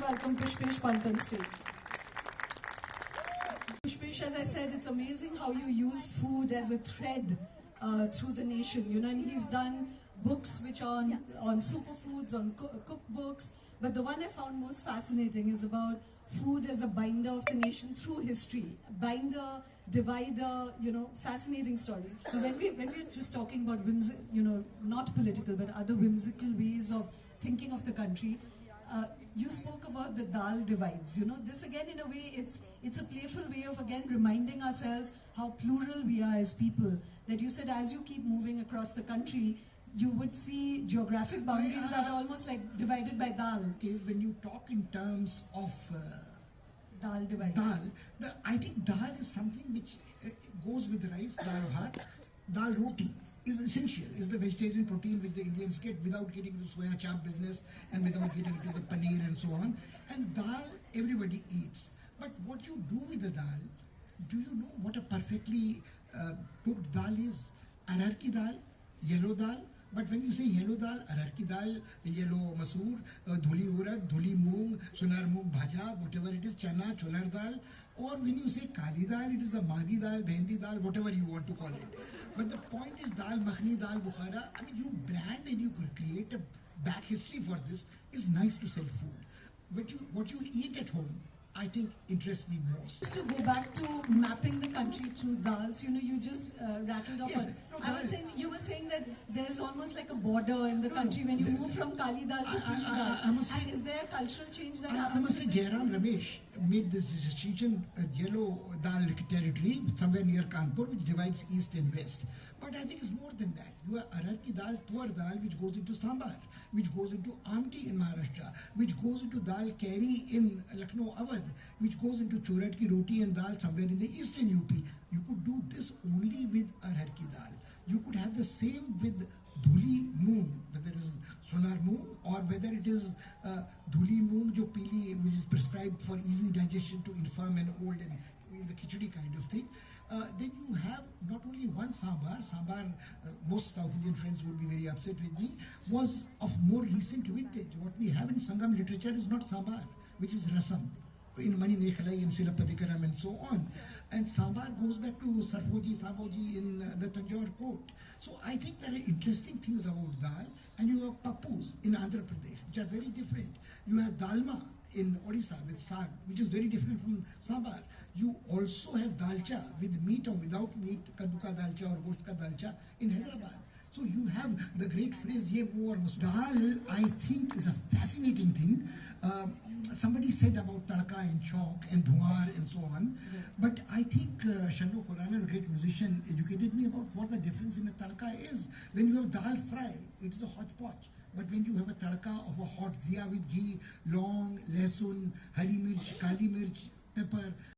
welcome Pushpesh Pant on stage. Pushpesh, as I said, it's amazing how you use food as a thread through the nation, and he's done books which are on superfoods, on cookbooks, but the one I found most fascinating is about food as a binder of the nation through history. Binder, divider, fascinating stories. So when we're just talking about not political, but other whimsical ways of thinking of the country, you spoke about the Daal divides. This again, in a way, it's a playful way of again reminding ourselves how plural we are as people. That you said as you keep moving across the country, you would see geographic boundaries that are almost like divided by dal. Is when you talk in terms of dal divides. I think dal is something which goes with rice, dal bhat, dal roti is essential, is the vegetarian protein which the Indians get without getting into soya chap business and without getting into the paneer and so on. And dal everybody eats. But what you do with the dal, do you know what a perfectly cooked dal is? Arhar ki dal, yellow dal. But when you say yellow dal, arhar ki dal, yellow masoor, dhuli urad, dhuli moong, sonar moong bhaja, whatever it is, chana, cholar dal. Or when you say kali dal, it is the mahdi dal, bendi dal, whatever you want to call it. But the point is dal makhni, dal bukhara. I mean, you brand and you create a back history for this. Is nice to sell food. What you eat at home, I think interests me most. Just to go back to mapping the country through dals, you just rattled off. Yes, you were saying that there's almost like a border in the country when you move from Kali dal to Pili dal. And is there a cultural change that happens? I must say Jairam Ramesh made this decision, yellow dal territory somewhere near Kanpur, which divides east and west. But I think it's more than that. You have arhar ki dal, tuar dal, which goes into sambar, which goes into amti in Maharashtra, which goes into dal kari in Lucknow, Awadh, which goes into chorat ki roti and dal somewhere in the eastern UP. You could do this only with arhar ki dal. You could have the same with dhuli moong, whether it is sonar moong or whether it is dhuli moong, jo pili, which is prescribed for easy digestion to infirm and old and in the khichdi kind of thing. Then you have not only one sambar, most South Indian friends would be very upset with me, was of more recent vintage. What we have in Sangam literature is not sambar, which is rasam, in Mani Mekhalai and Silapadikaram and so on. And sambar goes back to Savoji in the Tanjore court. So I think there are interesting things about dal, and you have pappus in Andhra Pradesh, which are very different. You have dalma in Odisha with sag, which is very different from sambar. You also have dalcha with meat or without meat, kaddu ka dalcha or gosht ka dalcha in Hyderabad. So you have the great phrase, ye wo aur dal, I think is a fascinating thing. Somebody said about tadka and chalk and dhuar and so on. But I think Shalno Khurana, the great musician, educated me about what the difference in a tadka is. When you have dal fry, it is a hodgepodge. But when you have a tadka of a hot diya with ghee, long, lesun, hari mirch, kali mirch, pepper,